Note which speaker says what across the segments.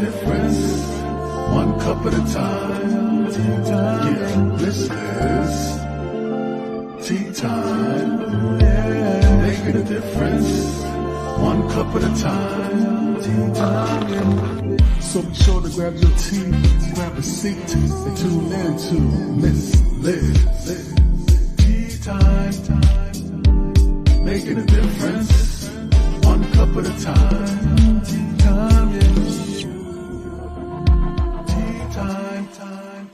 Speaker 1: difference, one cup at a time. Tea time. Yeah, this is tea time. Yeah, making a difference, one cup at a time. Tea time. Yeah. So be sure to grab your tea, grab a seat, and tune in to Miss Liz. Tea time, making a difference, one cup at a time. Tea time, yeah. Tea time, time.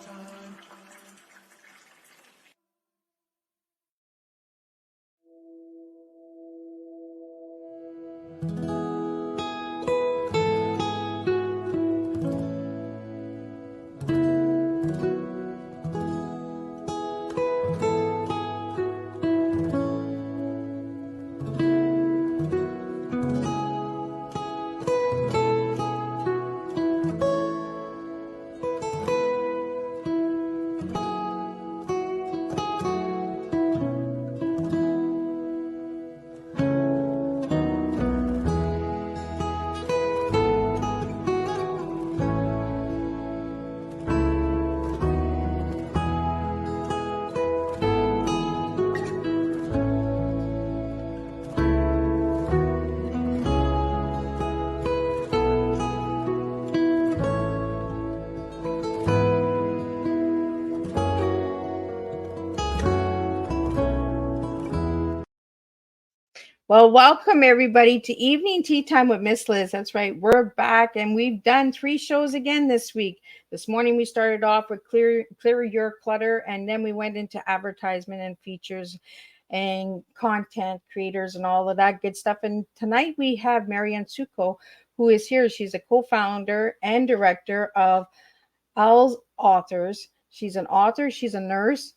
Speaker 2: Well, welcome everybody to Evening Tea Time with Miss Liz. That's right, we're back and we've done 3 shows again this week. This morning we started off with Clear Your Clutter, and then we went into advertisement and features and content creators and all of that good stuff. And tonight we have Marianne Sciucco, who is here. She's a co-founder and director of AlzAuthors. She's an author, she's a nurse,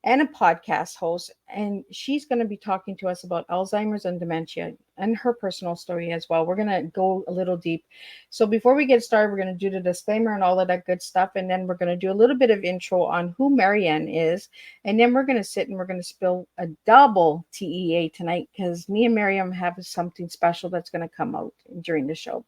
Speaker 2: and a podcast host, and she's going to be talking to us about Alzheimer's and dementia and her personal story as well. We're going to go a little deep. So before we get started, we're going to do the disclaimer and all of that good stuff, and then we're going to do a little bit of intro on who Marianne is, and then we're going to sit and we're going to spill a double TEA tonight because me and Marianne have something special that's going to come out during the show.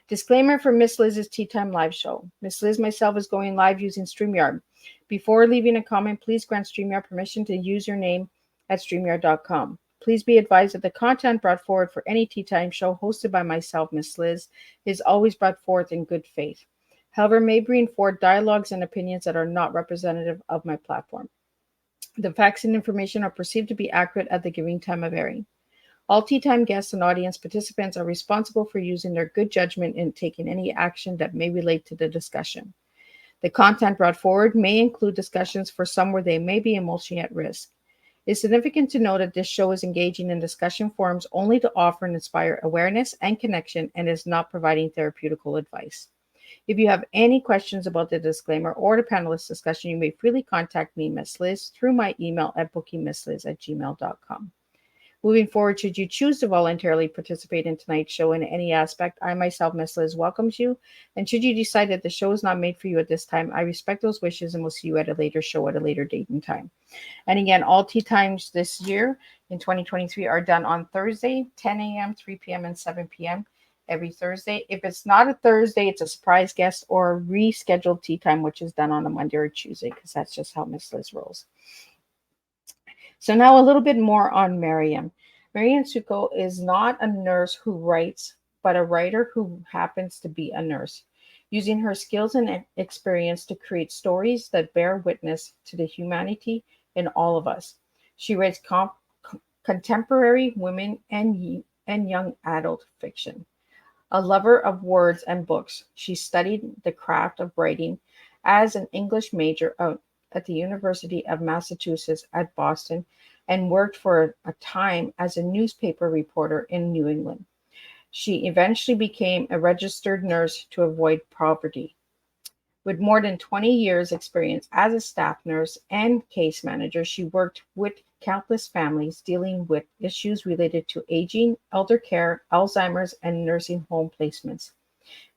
Speaker 2: Disclaimer for Miss Liz's Tea Time live show. Miss Liz myself is going live using StreamYard. Before leaving a comment, please grant StreamYard permission to use your name at StreamYard.com. Please be advised that the content brought forward for any Tea Time show hosted by myself, Miss Liz, is always brought forth in good faith. However, may bring forth dialogues and opinions that are not representative of my platform. The facts and information are perceived to be accurate at the given time of airing. All Tea Time guests and audience participants are responsible for using their good judgment in taking any action that may relate to the discussion. The content brought forward may include discussions for some where they may be emotionally at risk. It's significant to note that this show is engaging in discussion forums only to offer and inspire awareness and connection and is not providing therapeutical advice. If you have any questions about the disclaimer or the panelist discussion, you may freely contact me, Miss Liz, through my email at bookingmissliz@gmail.com. Moving forward, should you choose to voluntarily participate in tonight's show in any aspect, I myself, Miss Liz, welcomes you. And should you decide that the show is not made for you at this time, I respect those wishes and will see you at a later show at a later date and time. And again, all Tea Times this year in 2023 are done on Thursday, 10 a.m., 3 p.m., and 7 p.m. every Thursday. If it's not a Thursday, it's a surprise guest or a rescheduled Tea Time, which is done on a Monday or Tuesday, because that's just how Miss Liz rolls. So now a little bit more on Marianne. Marianne Sciucco is not a nurse who writes, but a writer who happens to be a nurse, using her skills and experience to create stories that bear witness to the humanity in all of us. She writes contemporary women and young adult fiction. A lover of words and books, she studied the craft of writing as an English major at the University of Massachusetts at Boston and worked for a time as a newspaper reporter in New England. She eventually became a registered nurse to avoid poverty. With more than 20 years experience as a staff nurse and case manager, she worked with countless families dealing with issues related to aging, elder care, Alzheimer's, and nursing home placements.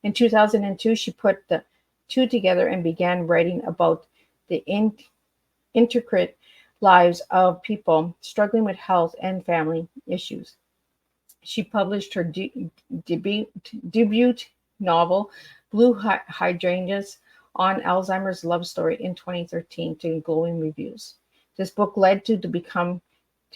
Speaker 2: In 2002, she put the two together and began writing about the intricate lives of people struggling with health and family issues. She published her debut novel Blue Hydrangeas on Alzheimer's Love Story in 2013 to glowing reviews. This book led to become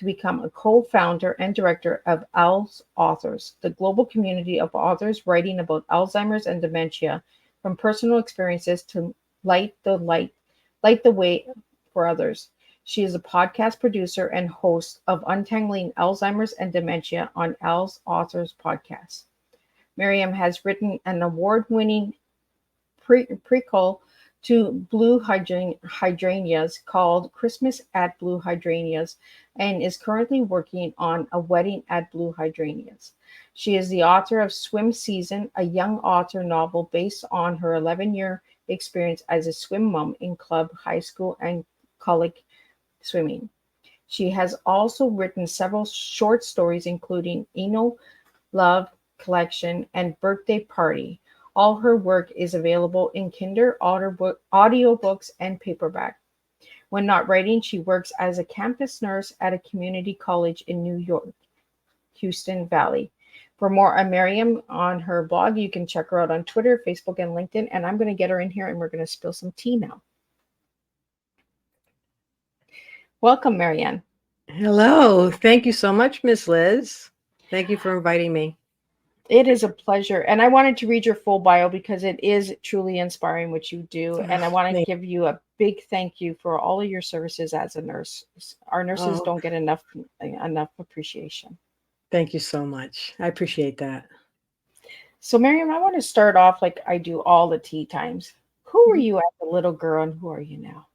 Speaker 2: a co-founder and director of AlzAuthors, the global community of authors writing about Alzheimer's and dementia from personal experiences to light the way for others. She is a podcast producer and host of Untangling Alzheimer's and Dementia on AlzAuthors podcast. Miriam has written an award-winning prequel to Blue Hydrangeas called Christmas at Blue Hydrangeas and is currently working on A Wedding at Blue Hydrangeas. She is the author of Swim Season, a young author novel based on her 11-year experience as a swim mom in club, high school, and college swimming. She has also written several short stories, including Eno Love Collection and Birthday Party. All her work is available in Kindle, audiobooks, and paperback. When not writing, she works as a campus nurse at a community college in New York, Houston Valley. For more on Miriam on her blog, you can check her out on Twitter, Facebook, and LinkedIn. And I'm going to get her in here and we're going to spill some tea now. Welcome, Marianne.
Speaker 3: Hello. Thank you so much, Miss Liz. Thank you for inviting me.
Speaker 2: It is a pleasure. And I wanted to read your full bio because it is truly inspiring what you do. And I want to give you a big thank you for all of your services as a nurse. Our nurses don't get enough appreciation.
Speaker 3: Thank you so much. I appreciate that.
Speaker 2: So, Miriam, I want to start off like I do all the tea times. Who were you as a little girl and who are you now?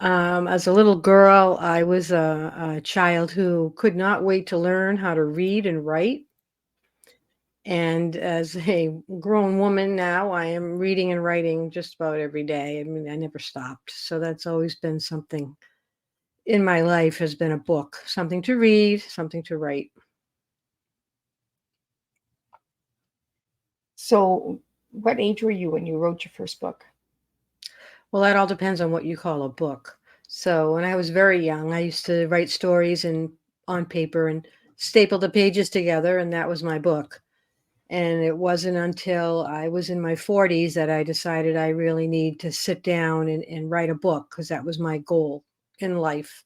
Speaker 3: As a little girl, I was a child who could not wait to learn how to read and write. And as a grown woman now, I am reading and writing just about every day. I mean, I never stopped. So that's always been something in my life, has been a book, something to read, something to write.
Speaker 2: So, what age were you when you wrote your first book?
Speaker 3: Well, that all depends on what you call a book. So when I was very young, I used to write stories on paper and staple the pages together, and that was my book. And it wasn't until I was in my 40s that I decided I really need to sit down and write a book, because that was my goal in life.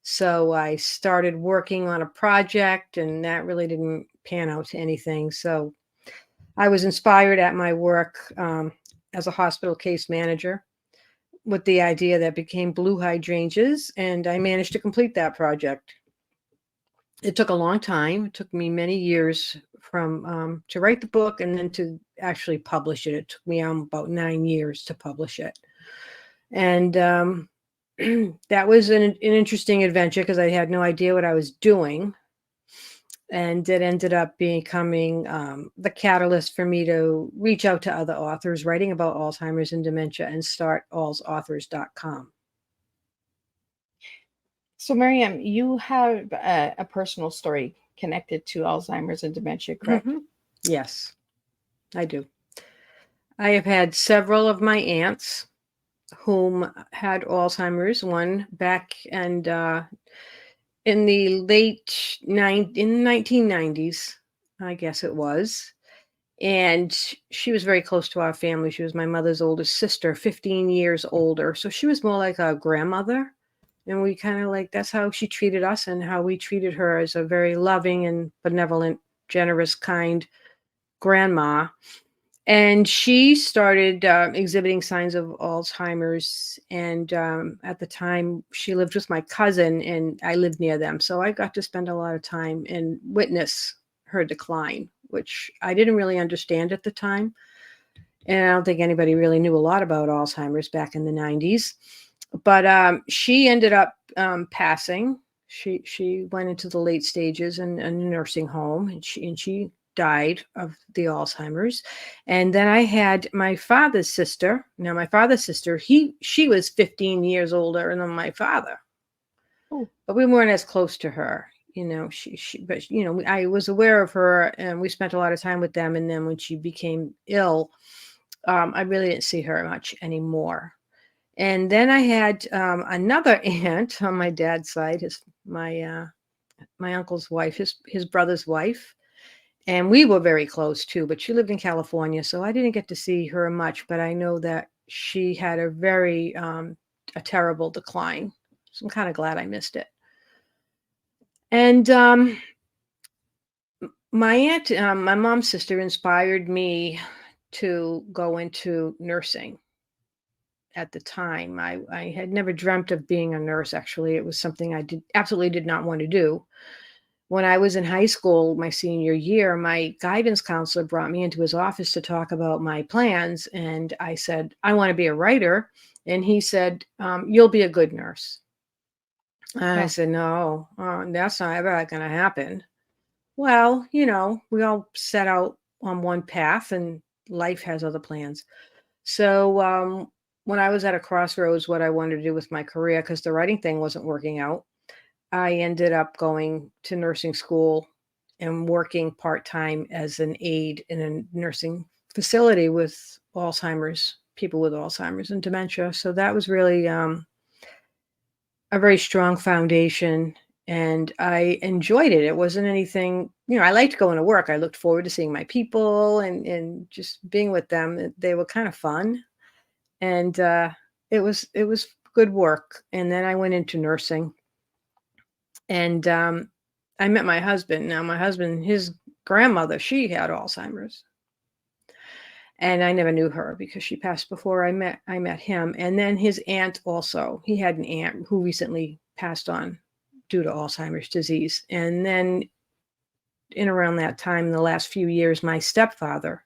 Speaker 3: So I started working on a project, and that really didn't pan out to anything. So I was inspired at my work as a hospital case manager with the idea that became Blue Hydrangeas, and I managed to complete that project. It took a long time. It took me many years from to write the book and then to actually publish it. It took me about 9 years to publish it. And that was an interesting adventure because I had no idea what I was doing. And it ended up becoming the catalyst for me to reach out to other authors writing about Alzheimer's and dementia and start AlzAuthors.com.
Speaker 2: So, Miriam, you have a personal story connected to Alzheimer's and dementia, correct?
Speaker 3: Mm-hmm. Yes, I do. I have had several of my aunts whom had Alzheimer's, one back and in the in the 1990s, I guess it was. And she was very close to our family. She was my mother's oldest sister, 15 years older. So she was more like a grandmother. And we kind of like, that's how she treated us and how we treated her, as a very loving and benevolent, generous, kind grandma. And she started exhibiting signs of Alzheimer's. And at the time, she lived with my cousin, and I lived near them. So I got to spend a lot of time and witness her decline, which I didn't really understand at the time. And I don't think anybody really knew a lot about Alzheimer's back in the 90s. But she ended up passing. She went into the late stages in a nursing home, and she died of the Alzheimer's. And then I had my father's sister. Now, my father's sister, she was 15 years older than my father.
Speaker 2: Oh.
Speaker 3: But we weren't as close to her. But I was aware of her, and we spent a lot of time with them. And then when she became ill, I really didn't see her much anymore. And then I had another aunt on my dad's side, my uncle's wife, his brother's wife. And we were very close too, but she lived in California, so I didn't get to see her much, but I know that she had a very a terrible decline. So I'm kind of glad I missed it. And my aunt, my mom's sister, inspired me to go into nursing. At the time, I had never dreamt of being a nurse. Actually, it was something I absolutely did not want to do. When I was in high school, my senior year, my guidance counselor brought me into his office to talk about my plans. And I said, I want to be a writer. And he said, you'll be a good nurse. And I said, no, that's not ever going to happen. Well, we all set out on one path and life has other plans. So when I was at a crossroads, what I wanted to do with my career, because the writing thing wasn't working out, I ended up going to nursing school and working part-time as an aide in a nursing facility with Alzheimer's, people with Alzheimer's and dementia. So that was really a very strong foundation, and I enjoyed it. It wasn't anything, I liked going to work. I looked forward to seeing my people and just being with them. They were kind of fun, and it was good work. And then I went into nursing. And I met my husband. Now, my husband, his grandmother, she had Alzheimer's. And I never knew her because she passed before I met him. And then his aunt also. He had an aunt who recently passed on due to Alzheimer's disease. And then in around that time, in the last few years, my stepfather,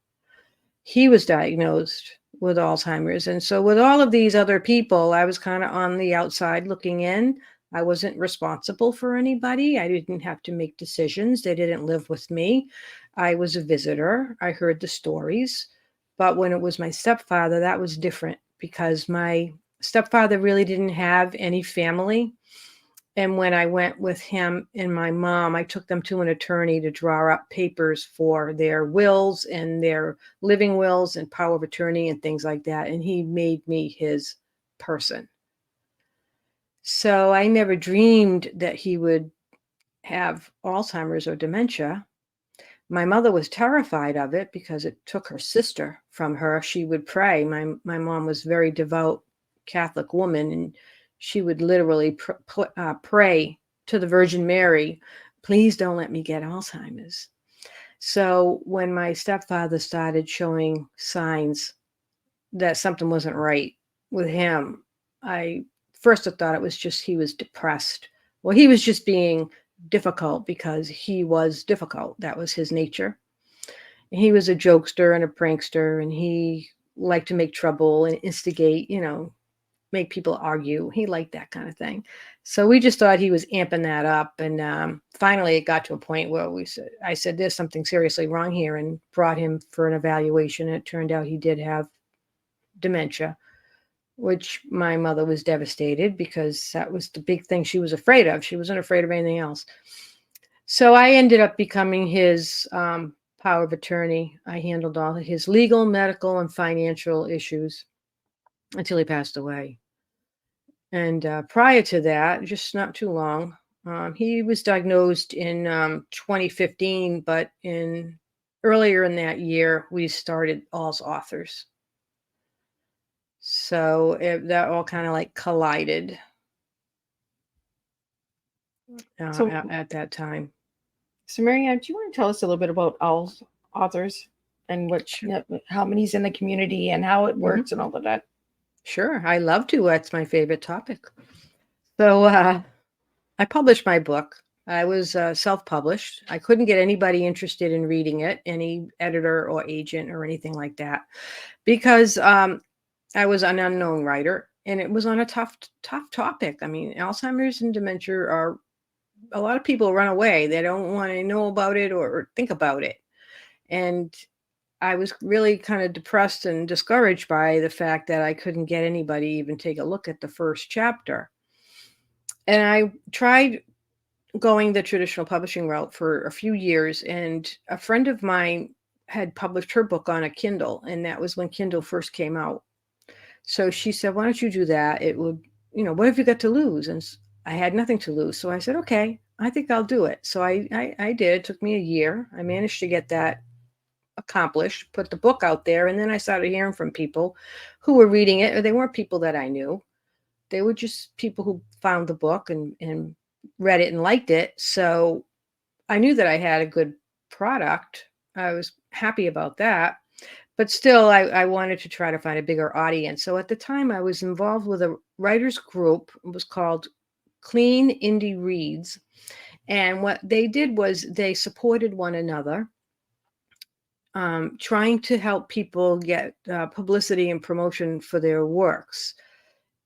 Speaker 3: he was diagnosed with Alzheimer's. And so with all of these other people, I was kind of on the outside looking in. I wasn't responsible for anybody. I didn't have to make decisions. They didn't live with me. I was a visitor. I heard the stories. But when it was my stepfather, that was different because my stepfather really didn't have any family. And when I went with him and my mom, I took them to an attorney to draw up papers for their wills and their living wills and power of attorney and things like that. And he made me his person. So I never dreamed that he would have Alzheimer's or dementia. My mother was terrified of it because it took her sister from her. She would pray. My mom was a very devout Catholic woman, and she would literally pray to the Virgin Mary, please don't let me get Alzheimer's. So when my stepfather started showing signs that something wasn't right with him, I thought it was just he was depressed. Well, he was just being difficult because he was difficult. That was his nature. And he was a jokester and a prankster, and he liked to make trouble and instigate, make people argue. He liked that kind of thing. So we just thought he was amping that up. And finally, it got to a point where I said, there's something seriously wrong here, and brought him for an evaluation. And it turned out he did have dementia, which my mother was devastated because that was the big thing she was afraid of. She wasn't afraid of anything else. So I ended up becoming his power of attorney. I handled all of his legal, medical, and financial issues until he passed away. And prior to that, just not too long, he was diagnosed in 2015, but earlier in that year, we started AlzAuthors. So that all kind of like collided at that time.
Speaker 2: So Marianne, do you want to tell us a little bit about AlzAuthors and how many's in the community and how it works and all of that?
Speaker 3: Sure, I love to. That's my favorite topic. So I published my book. I was self-published. I couldn't get anybody interested in reading it, any editor or agent or anything like that, because I was an unknown writer, and it was on a tough topic. I mean, Alzheimer's and dementia are, a lot of people run away. They don't want to know about it or think about it. And I was really kind of depressed and discouraged by the fact that I couldn't get anybody even take a look at the first chapter. And I tried going the traditional publishing route for a few years, and a friend of mine had published her book on a Kindle, and that was when Kindle first came out. So she said, why don't you do that? It would, what have you got to lose? And I had nothing to lose. So I said, okay, I think I'll do it. So I did. It took me a year. I managed to get that accomplished, put the book out there, and then I started hearing from people who were reading it, or they weren't people that I knew. They were just people who found the book and read it and liked it. So I knew that I had a good product. I was happy about that. But still, I wanted to try to find a bigger audience. So at the time, I was involved with a writers group. It was called Clean Indie Reads. And what they did was they supported one another, trying to help people get publicity and promotion for their works.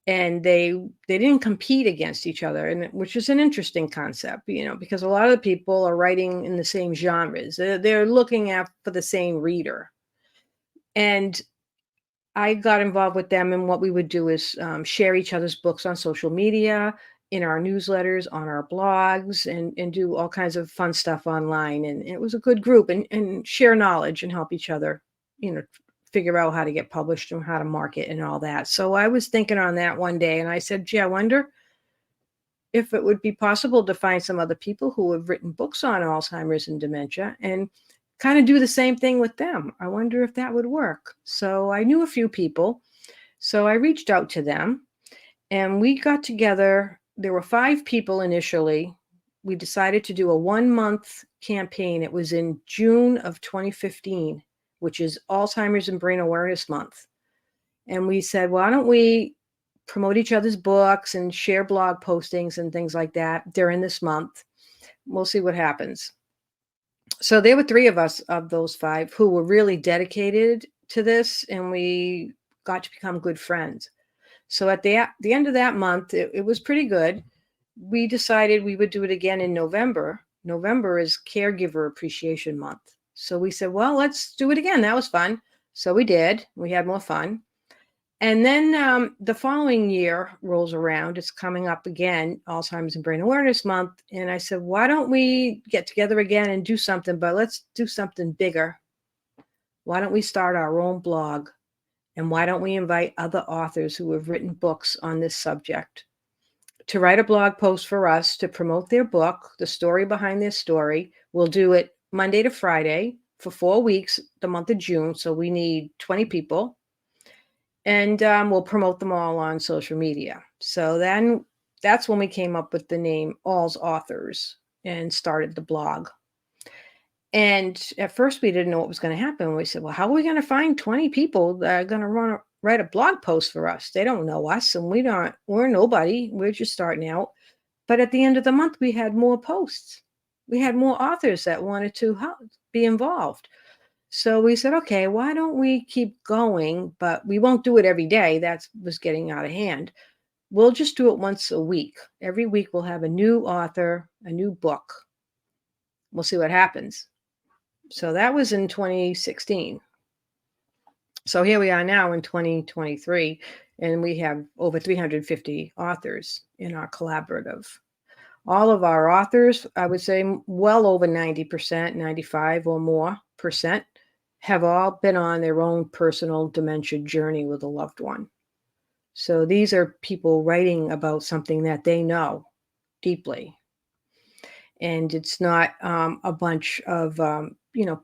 Speaker 3: And they didn't compete against each other, and which is an interesting concept, because a lot of the people are writing in the same genres. They're looking for the same reader. And I got involved with them, and what we would do is share each other's books on social media, in our newsletters, on our blogs, and do all kinds of fun stuff online. And it was a good group, and share knowledge and help each other, figure out how to get published and how to market and all that. So I was thinking on that one day, and I said, gee, I wonder if it would be possible to find some other people who have written books on Alzheimer's and dementia and kind of do the same thing with them. I wonder if that would work. So I knew a few people. So I reached out to them, and we got together. There were 5 people initially. We decided to do a 1-month campaign. It was in June of 2015, which is Alzheimer's and Brain Awareness Month. And we said, why don't we promote each other's books and share blog postings and things like that during this month? We'll see what happens. So there were 3 of us, of those 5, who were really dedicated to this, and we got to become good friends. So at the end of that month, it was pretty good. We decided we would do it again in November. November is Caregiver Appreciation Month. So we said, well, let's do it again. That was fun. So we did. We had more fun. And then the following year rolls around. It's coming up again, Alzheimer's and Brain Awareness Month. And I said, why don't we get together again and do something, but let's do something bigger. Why don't we start our own blog? And why don't we invite other authors who have written books on this subject to write a blog post for us to promote their book, the story behind their story? We'll do it Monday to Friday for 4 weeks, the month of June. So we need 20 people. And we'll promote them all on social media. So then that's when we came up with the name AlzAuthors and started the blog. And at first we didn't know what was going to happen. We said, well, how are we going to find 20 people that are going to write a blog post for us? They don't know us, and we're nobody. We're just starting out. But at the end of the month, we had more posts. We had more authors that wanted to be involved. So we said, okay, why don't we keep going? But we won't do it every day. That was getting out of hand. We'll just do it once a week. Every week we'll have a new author, a new book. We'll see what happens. So that was in 2016. So here we are now in 2023, and we have over 350 authors in our collaborative. All of our authors, I would say well over 90%, 95 or more percent, have all been on their own personal dementia journey with a loved one. So these are people writing about something that they know deeply. And it's not a bunch of,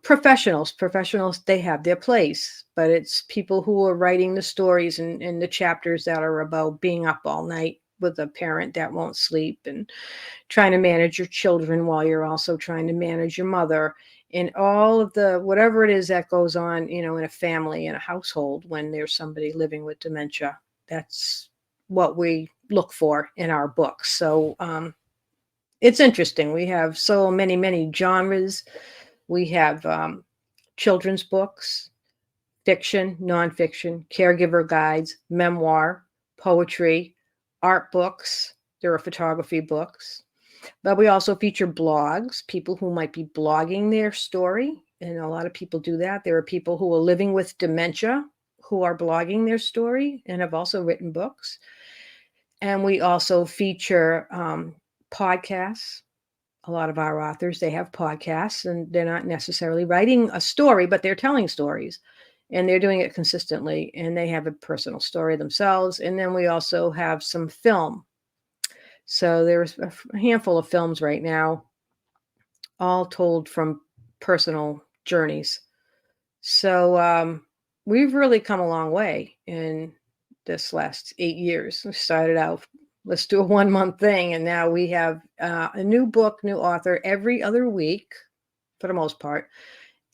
Speaker 3: professionals. Professionals, they have their place, but it's people who are writing the stories and the chapters that are about being up all night with a parent that won't sleep and trying to manage your children while you're also trying to manage your mother and all of the, whatever it is that goes on, in a family, in a household when there's somebody living with dementia. That's what we look for in our books. So it's interesting. We have so many genres. We have children's books, fiction, nonfiction, caregiver guides, memoir, poetry, art books. There are photography books. But we also feature blogs, people who might be blogging their story. And a lot of people do that. There are people who are living with dementia who are blogging their story and have also written books. And we also feature podcasts. A lot of our authors, they have podcasts, and they're not necessarily writing a story, but they're telling stories, and they're doing it consistently, and they have a personal story themselves. And then we also have some film. So there's a handful of films right now, all told from personal journeys. So we've really come a long way in this last 8 years. We started out, let's do a 1 month thing, and now we have a new book, new author every other week for the most part.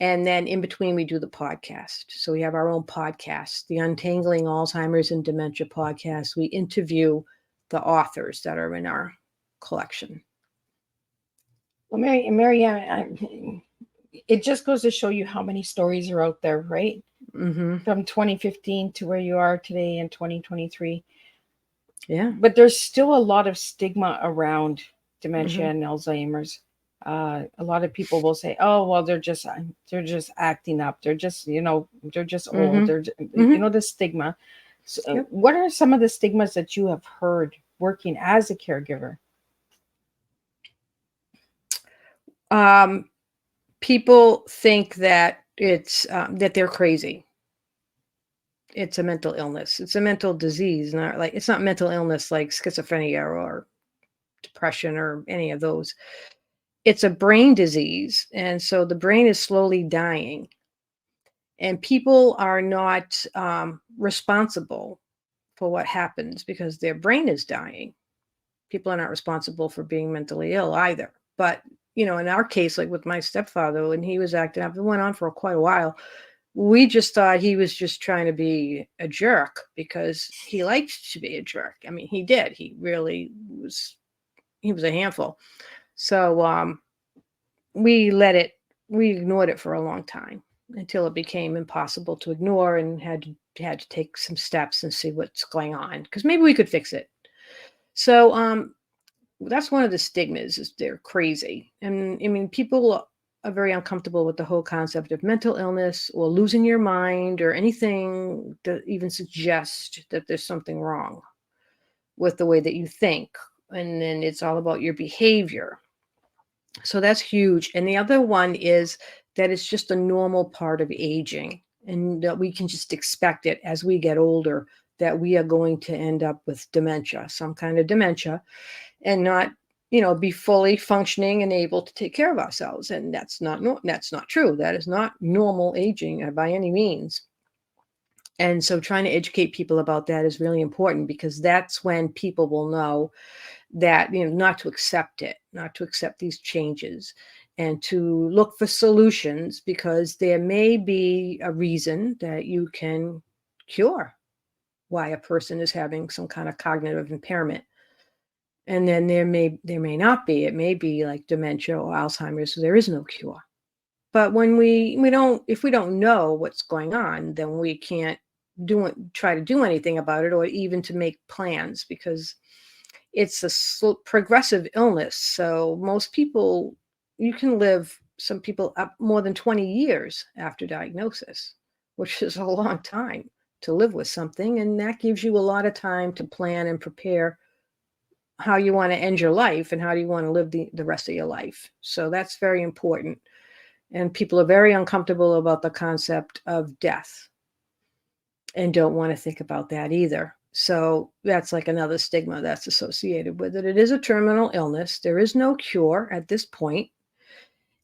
Speaker 3: And then in between, we do the podcast. So we have our own podcast, the Untangling Alzheimer's and Dementia podcast. We interview the authors that are in our collection.
Speaker 2: Well, Marianne, it just goes to show you how many stories are out there, right?
Speaker 3: Mm-hmm.
Speaker 2: From 2015 to where you are today in 2023.
Speaker 3: Yeah.
Speaker 2: But there's still a lot of stigma around dementia
Speaker 3: Mm-hmm.
Speaker 2: and Alzheimer's. A lot of people will say, "Oh, well, they're just acting up. They're just, they're just
Speaker 3: Mm-hmm.
Speaker 2: old. They're,
Speaker 3: Mm-hmm.
Speaker 2: the stigma." So,
Speaker 3: Yep.
Speaker 2: what are some of the stigmas that you have heard working as a caregiver?
Speaker 3: People think that it's that they're crazy. It's a mental illness. It's a mental disease, it's not mental illness like schizophrenia or depression or any of those. It's a brain disease, and so the brain is slowly dying, and people are not responsible for what happens because their brain is dying. People are not responsible for being mentally ill either. But in our case, like with my stepfather, when he was acting up, it went on for quite a while. We just thought he was just trying to be a jerk because he liked to be a jerk. I mean, he did. He really was. He was a handful. So we ignored it for a long time until it became impossible to ignore, and had to take some steps and see what's going on, because maybe we could fix it. So that's one of the stigmas, is they're crazy. And I mean, people are very uncomfortable with the whole concept of mental illness or losing your mind or anything that even suggests that there's something wrong with the way that you think. And then it's all about your behavior. So that's huge. And the other one is that it's just a normal part of aging, and that we can just expect it as we get older, that we are going to end up with dementia, some kind of dementia, and not be fully functioning and able to take care of ourselves. And that's not true. That is not normal aging by any means. And so trying to educate people about that is really important, because that's when people will know that not to accept it, not to accept these changes, and to look for solutions, because there may be a reason that you can cure why a person is having some kind of cognitive impairment. And then there may not be. It may be like dementia or Alzheimer's, so there is no cure. But when if we don't know what's going on, then we can't try to do anything about it, or even to make plans, because it's a progressive illness. So most people, you can live, some people up more than 20 years after diagnosis, which is a long time to live with something. And that gives you a lot of time to plan and prepare how you want to end your life and how do you want to live the rest of your life. So that's very important. And people are very uncomfortable about the concept of death and don't want to think about that either. So that's like another stigma that's associated with it. It is a terminal illness. There is no cure at this point.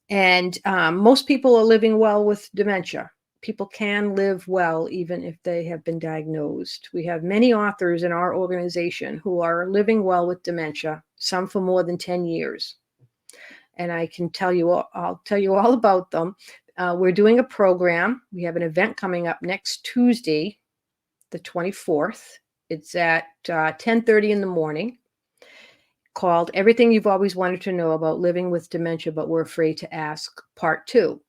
Speaker 3: And most people are living well with dementia. People can live well even if they have been diagnosed. We have many authors in our organization who are living well with dementia, some for more than 10 years. And I'll tell you all about them. We're doing a program. We have an event coming up next Tuesday, the 24th. It's at 10:30 in the morning, called Everything You've Always Wanted to Know About Living with Dementia But Were Afraid to Ask, Part 2.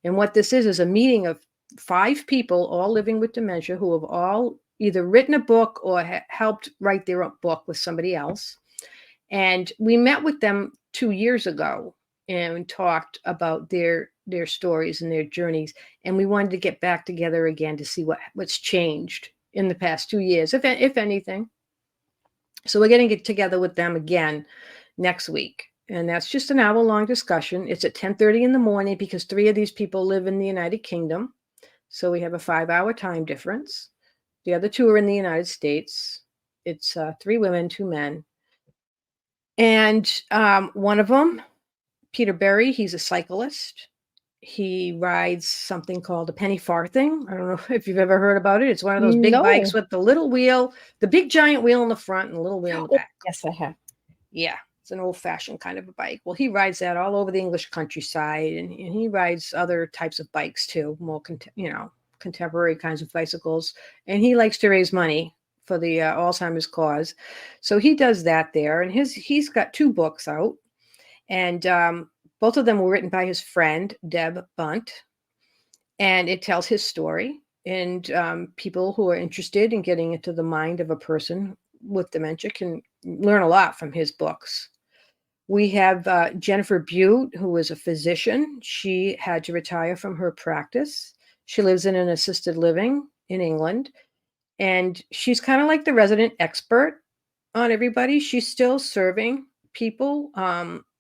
Speaker 3: And what this is a meeting of 5 people all living with dementia who have all either written a book or helped write their own book with somebody else. And we met with them 2 years ago and talked about their stories and their journeys. And we wanted to get back together again to see what's changed in the past 2 years, if anything. So we're going to get together with them again next week. And that's just an hour-long discussion. It's at 10:30 in the morning because 3 of these people live in the United Kingdom. So we have a 5-hour time difference. The other 2 are in the United States. It's 3 women, 2 men. And one of them, Peter Berry, he's a cyclist. He rides something called a penny farthing. I don't know if you've ever heard about it. It's one of those big bikes
Speaker 2: No.
Speaker 3: with the little wheel, the big giant wheel in the front and the little wheel in the
Speaker 2: Oh,
Speaker 3: back.
Speaker 2: yes, I have.
Speaker 3: Yeah, it's an old-fashioned kind of a bike. Well, he rides that all over the English countryside, and he rides other types of bikes too, more contemporary kinds of bicycles. And he likes to raise money for the Alzheimer's cause, so he does that there. And he's got 2 books out, and both of them were written by his friend Deb Bunt, and it tells his story. And people who are interested in getting into the mind of a person with dementia can learn a lot from his books. We have Jennifer Butte, who is a physician. She had to retire from her practice. She lives in an assisted living in England, and she's kind of like the resident expert on everybody. She's still serving people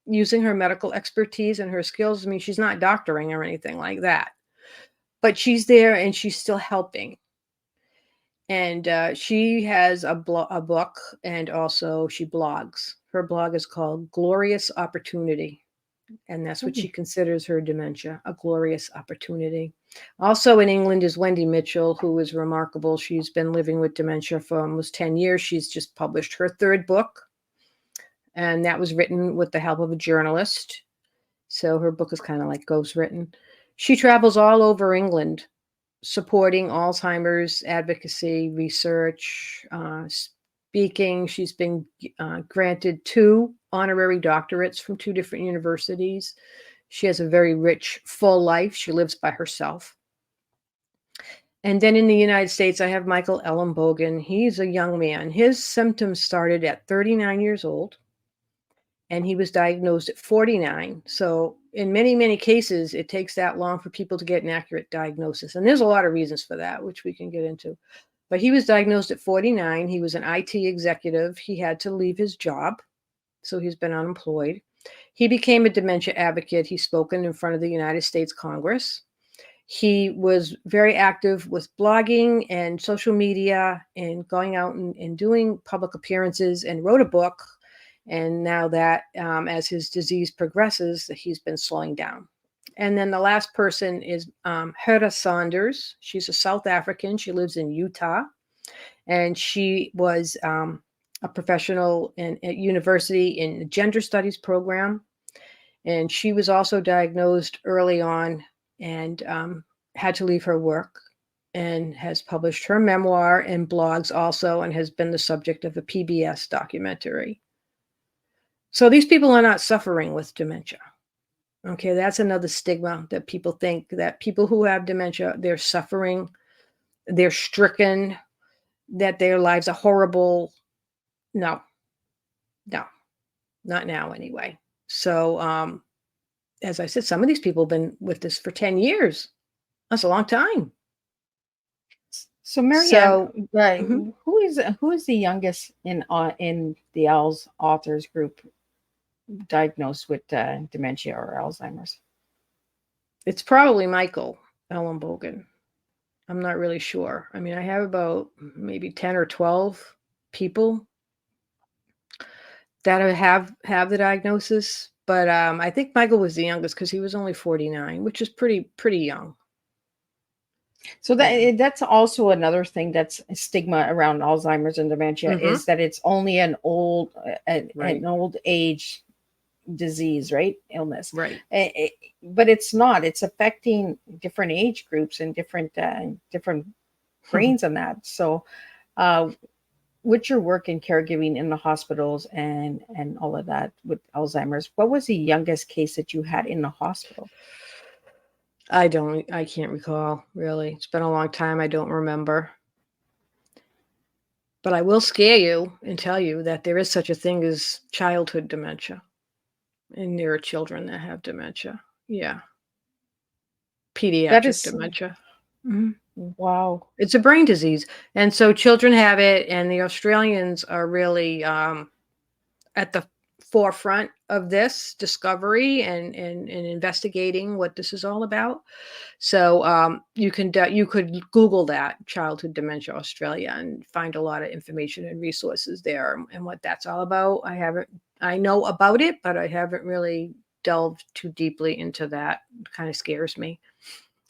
Speaker 3: using her medical expertise and her skills. I mean, she's not doctoring or anything like that, but she's there and she's still helping. And she has a book, and also she blogs. Her blog is called Glorious Opportunity, and that's what she considers her dementia, a glorious opportunity. Also in England is Wendy Mitchell, who is remarkable. She's been living with dementia for almost 10 years. She's just published her 3rd book, and that was written with the help of a journalist. So her book is kind of like ghostwritten. She travels all over England supporting Alzheimer's advocacy, research, speaking. She's been granted 2 honorary doctorates from 2 different universities. She has a very rich, full life. She lives by herself. And then in the United States, I have Michael Ellenbogen. He's a young man. His symptoms started at 39 years old, and he was diagnosed at 49. So in many, many cases, it takes that long for people to get an accurate diagnosis. And there's a lot of reasons for that, which we can get into. But he was diagnosed at 49. He was an IT executive. He had to leave his job, so he's been unemployed. He became a dementia advocate. He's spoken in front of the United States Congress. He was very active with blogging and social media and going out and doing public appearances, and wrote a book. And now that as his disease progresses, he's been slowing down. And then the last person is Herta Saunders. She's a South African. She lives in Utah. And she was a professional at university in the gender studies program. And she was also diagnosed early on and had to leave her work, and has published her memoir and blogs also, and has been the subject of a PBS documentary. So these people are not suffering with dementia. Okay, that's another stigma, that people think that people who have dementia, they're suffering, they're stricken, that their lives are horrible. No, not now anyway. So as I said, some of these people have been with this for 10 years. That's a long time.
Speaker 2: So Marianne,
Speaker 3: So,
Speaker 2: who is the youngest in the AlzAuthors group diagnosed with dementia or Alzheimer's?
Speaker 3: it's probably Michael Ellenbogen. I'm not really sure. I mean, I have about maybe 10 or 12 people that have the diagnosis, but I think Michael was the youngest because he was only 49, which is pretty young.
Speaker 2: So that's also another thing that's a stigma around Alzheimer's and dementia, is that it's only an old age disease, right? Illness,
Speaker 3: right?
Speaker 2: But it's not. It's affecting different age groups and different brains and that. So, with your work in caregiving in the hospitals and all of that with Alzheimer's, what was the youngest case that you had in the hospital?
Speaker 3: I can't recall, really. It's been a long time. I don't remember. But I will scare you and tell you that there is such a thing as childhood dementia. And there are children that have dementia. Yeah. Pediatric dementia.
Speaker 2: Wow.
Speaker 3: It's a brain disease. And so children have it, and the Australians are really at the forefront of this discovery and investigating what this is all about. So you could Google that, childhood dementia Australia, and find a lot of information and resources there and what that's all about. I know about it, but I haven't really delved too deeply into that. It kind of scares me.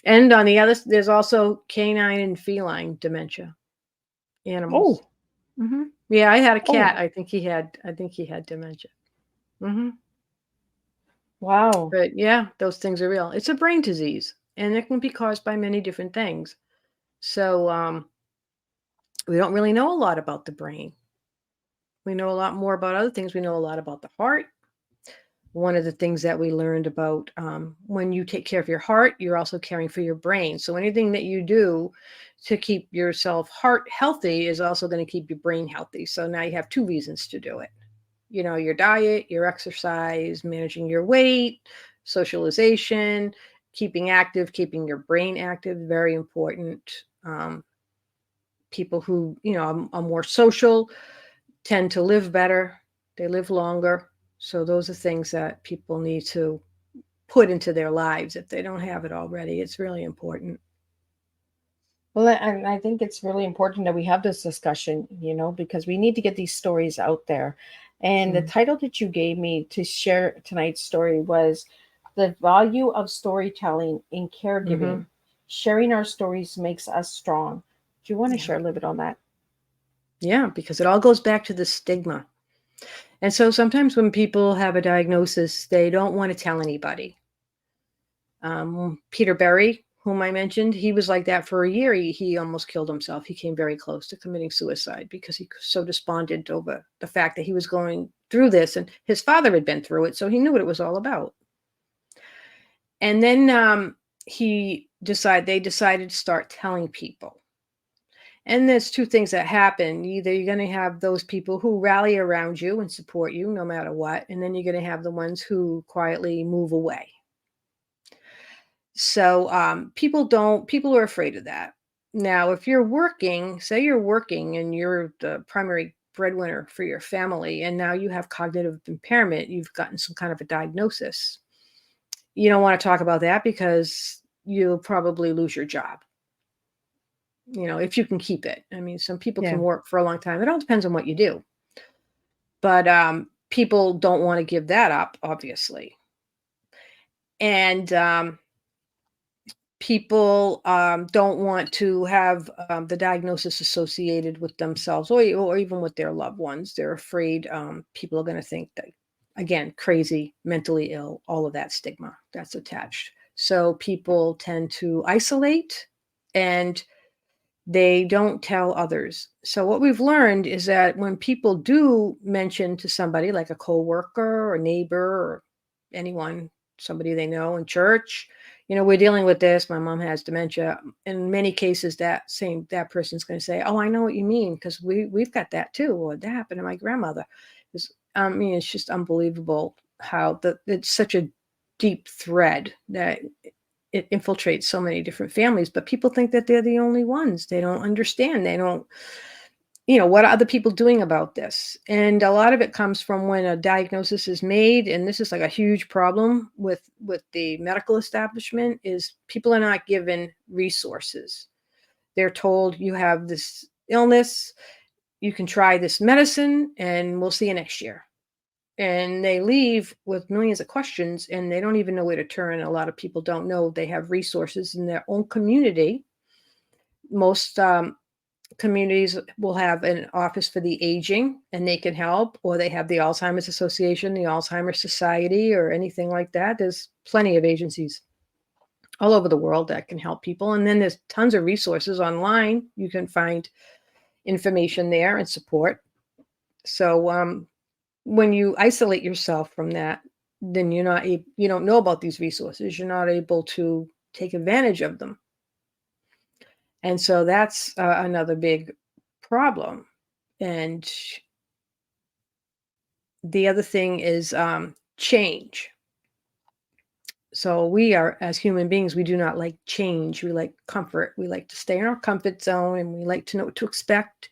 Speaker 3: And on the other, there's also canine and feline dementia, animals.
Speaker 2: Oh,
Speaker 3: Yeah, I had a cat.
Speaker 2: oh,
Speaker 3: I think he had dementia. hmm
Speaker 2: wow.
Speaker 3: But yeah, those things are real. It's a brain disease, and it can be caused by many different things. So we don't really know a lot about the brain. We know a lot more about other things. We know a lot about the heart. One of the things that we learned about, when you take care of your heart, you're also caring for your brain. So anything that you do to keep yourself heart healthy is also going to keep your brain healthy. So now you have two reasons to do it. Your diet, your exercise, managing your weight, socialization, keeping active, keeping your brain active, very important. People who, are more social tend to live better. They live longer. So those are things that people need to put into their lives if they don't have it already. It's really important.
Speaker 2: Well, and I think it's really important that we have this discussion, because we need to get these stories out there. And the
Speaker 3: Mm.
Speaker 2: title that you gave me to share tonight's story was The Value of Storytelling in
Speaker 3: Mm-hmm.
Speaker 2: Caregiving. Sharing our stories makes us strong. Do you want to
Speaker 3: Yeah.
Speaker 2: share a little bit on that?
Speaker 3: Yeah, because it all goes back to the stigma. And so sometimes when people have a diagnosis, they don't want to tell anybody. Peter Berry, whom I mentioned, he was like that for a year. He almost killed himself. He came very close to committing suicide because he was so despondent over the fact that he was going through this, and his father had been through it, so he knew what it was all about. And then they decided to start telling people. And there's two things that happen. Either you're going to have those people who rally around you and support you no matter what, and then you're going to have the ones who quietly move away. So people are afraid of that. Now, if say you're working and you're the primary breadwinner for your family, and now you have cognitive impairment, you've gotten some kind of a diagnosis. You don't want to talk about that because you'll probably lose your job. If you can keep it. I mean, some people
Speaker 2: Yeah.
Speaker 3: can work for a long time. It all depends on what you do. But people don't want to give that up, obviously. And people don't want to have the diagnosis associated with themselves or even with their loved ones. They're afraid people are going to think that, again, crazy, mentally ill, all of that stigma that's attached. So people tend to isolate and they don't tell others. So what we've learned is that when people do mention to somebody like a coworker or neighbor or anyone, somebody they know in church, we're dealing with this. My mom has dementia. In many cases, that person's going to say, "Oh, I know what you mean because we've got that too, or that happened to my grandmother." It's just unbelievable how it's such a deep thread that it infiltrates so many different families, but people think that they're the only ones. They don't understand. They don't, what are other people doing about this? And a lot of it comes from when a diagnosis is made, and this is like a huge problem with the medical establishment, is people are not given resources. They're told you have this illness, you can try this medicine, and we'll see you next year. And they leave with millions of questions and they don't even know where to turn. A lot of people don't know they have resources in their own community. Most communities will have an office for the aging and they can help, or they have the Alzheimer's Association, the Alzheimer's Society, or anything like that. There's plenty of agencies all over the world that can help people. And then there's tons of resources online. You can find information there and support. So when you isolate yourself from that, then you don't know about these resources. You're not able to take advantage of them. And so that's another big problem. And the other thing is change. So we are, as human beings, we do not like change. We like comfort. We like to stay in our comfort zone and we like to know what to expect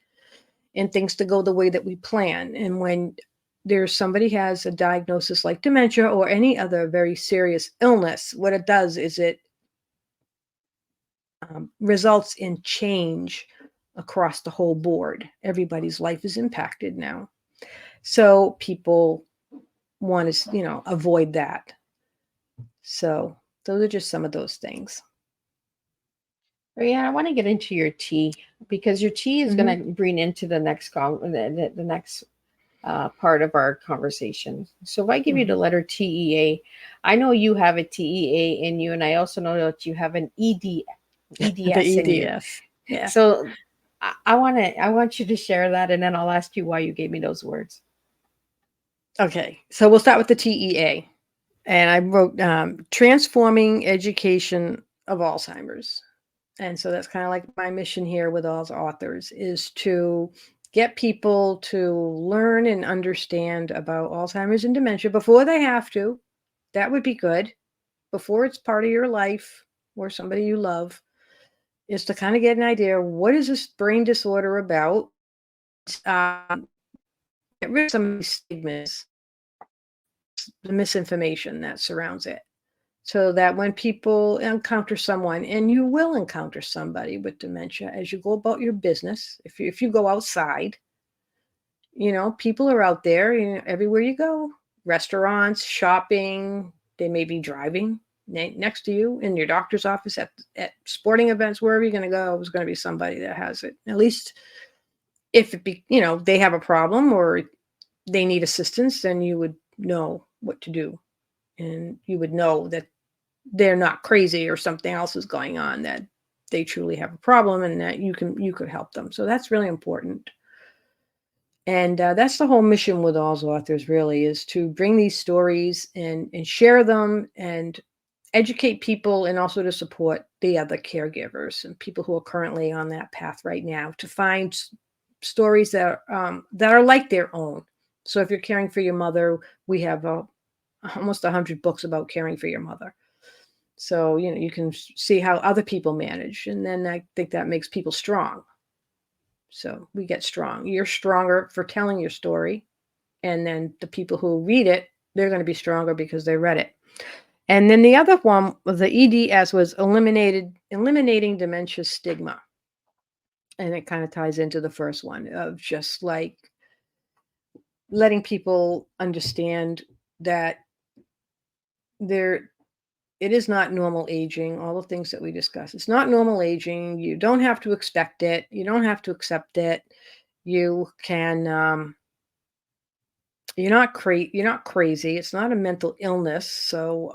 Speaker 3: and things to go the way that we plan. And when there's somebody has a diagnosis like dementia or any other very serious illness, what it does is it results in change across the whole board. Everybody's life is impacted now. So people want to, avoid that. So those are just some of those things.
Speaker 2: Yeah, I want to get into your tea because your tea is going to bring into the next the next part of our conversation. So if I give you the letter TEA, I know you have a TEA in you, and I also know that you have an EDS
Speaker 3: The
Speaker 2: in you.
Speaker 3: EDS. Yeah.
Speaker 2: So I want you to share that, and then I'll ask you why you gave me those words.
Speaker 3: Okay, so we'll start with the TEA. And I wrote Transforming Education of Alzheimer's. And so that's kind of like my mission here with AlzAuthors is to get people to learn and understand about Alzheimer's and dementia before they have to. That would be good. Before it's part of your life or somebody you love, is to kind of get an idea, what is this brain disorder about? Get rid of some of these stigmas, the misinformation that surrounds it. So that when people encounter someone, and you will encounter somebody with dementia as you go about your business, if you go outside, people are out there, everywhere you go, restaurants, shopping, they may be driving next to you in your doctor's office, at sporting events, wherever you're going to go, there's going to be somebody that has it. At least if they have a problem or they need assistance, then you would know what to do. And you would know that they're not crazy or something else is going on, that they truly have a problem and that you could help them. So that's really important. And that's the whole mission with AlzAuthors, really, is to bring these stories and share them and educate people, and also to support the other caregivers and people who are currently on that path right now, to find stories that are like their own. So if you're caring for your mother, we have almost 100 books about caring for your mother. So, you can see how other people manage. And then I think that makes people strong. So we get strong. You're stronger for telling your story. And then the people who read it, they're going to be stronger because they read it. And then the other one, the EDS, was eliminating dementia stigma. And it kind of ties into the first one of just like letting people understand that it is not normal aging, all the things that we discuss. It's not normal aging. You don't have to expect it. You don't have to accept it. You can, you're not crazy. It's not a mental illness. So